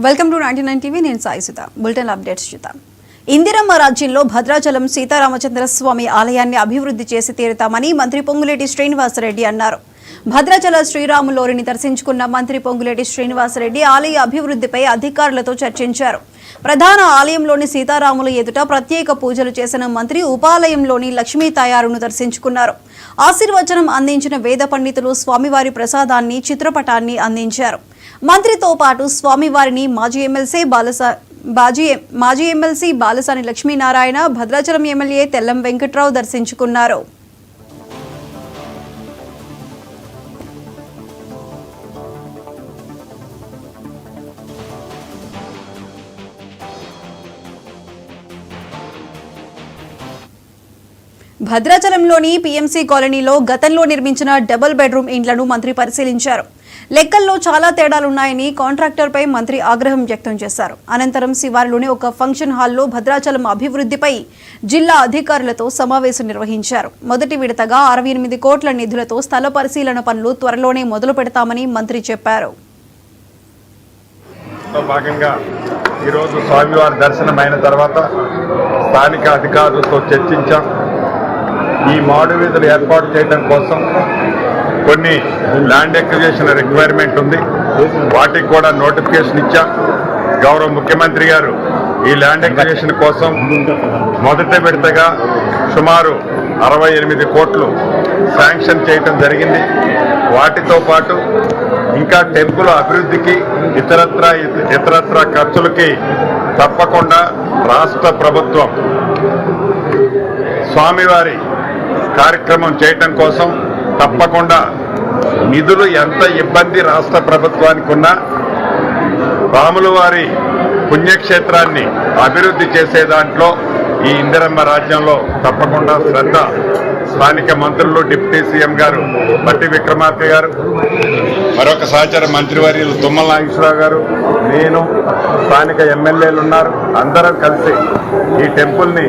Welcome to 99 TV. నేను సాయి సుధ. Bulletin updates చూద్దాం. ఇందిరమ్మ రాజ్యంలో భద్రాచలం సీతారామచంద్ర స్వామి ఆలయాన్ని అభివృద్ధి చేసి తీరుతామని మంత్రి పొంగులేటి శ్రీనివాసరెడ్డి అన్నారు. భద్రాచల శ్రీరాములోరిని దర్శించుకున్న మంత్రి పొంగులేటి శ్రీనివాసరెడ్డి ఆలయ అభివృద్ధిపై అధికారులతో చర్చించారు. ప్రధాన ఆలయంలోని సీతారాముల ఎదుట ప్రత్యేక పూజలు చేసిన మంత్రి ఉపాలయంలోని లక్ష్మీ తాయారును దర్శించుకున్నారు. ఆశీర్వచనం అందించిన వేద పండితులు స్వామివారి ప్రసాదాన్ని, చిత్రపటాన్ని అందించారు. మంత్రితో పాటు స్వామివారిని మాజీ ఎమ్మెల్సీ బాలసాని లక్ష్మీనారాయణ, భద్రాచలం ఎమ్మెల్యే తెల్లం వెంకట్రావు దర్శించుకున్నారు. భద్రాచలంలోని పీఎంసీ కాలనీలో గతంలో నిర్మించిన డబుల్ బెడ్రూమ్ ఇండ్లను మంత్రి పరిశీలించారు. లెక్కల్లో చాలా తేడాలున్నాయని కాంట్రాక్టర్పై మంత్రి ఆగ్రహం వ్యక్తం చేశారు. అనంతరం శివారులోని ఒక ఫంక్షన్ హాల్లో భద్రాచలం అభివృద్ధిపై జిల్లా అధికారులతో సమావేశం నిర్వహించారు. మొదటి విడతగా 68 కోట్ల నిధులతో స్థల పరిశీలన పనులు త్వరలోనే మొదలు పెడతామని మంత్రి చెప్పారు. ఈరోజు స్వామివారి దర్శనమైన తర్వాత స్థానిక అధికారులతో చర్చించాం. ఈ మాడు వీధులు ఏర్పాటు చేయడం కోసం కొన్ని ల్యాండ్ ఎక్విజిషన్ రిక్వైర్మెంట్ ఉంది. వాటికి కూడా నోటిఫికేషన్ ఇచ్చాం. గౌరవ ముఖ్యమంత్రి గారు ఈ ల్యాండ్ ఎక్విజిషన్ కోసం మొదటి విడతగా సుమారు 68 కోట్లు శాంక్షన్ చేయటం జరిగింది. వాటితో పాటు ఇంకా టెంపుల్ అభివృద్ధికి ఇతరత్ర ఖర్చులకి తప్పకుండా రాష్ట్ర ప్రభుత్వం స్వామివారి కార్యక్రమం చేయటం కోసం తప్పకుండా నిధులు ఎంత ఇబ్బంది రాష్ట్ర ప్రభుత్వానికి ఉన్నా రాముల వారి పుణ్యక్షేత్రాన్ని అభివృద్ధి చేసే దాంట్లో ఈ ఇందిరమ్మ రాజ్యంలో తప్పకుండా శ్రద్ధ స్థానిక మంత్రులు, డిప్యూటీ సీఎం గారు బట్టి విక్రమార్క గారు, మరొక సహచర మంత్రివర్యులు తుమ్మల నాగేశ్వరరావు గారు, నేను, స్థానిక ఎమ్మెల్యేలు ఉన్నారు. అందరం కలిసి ఈ టెంపుల్ని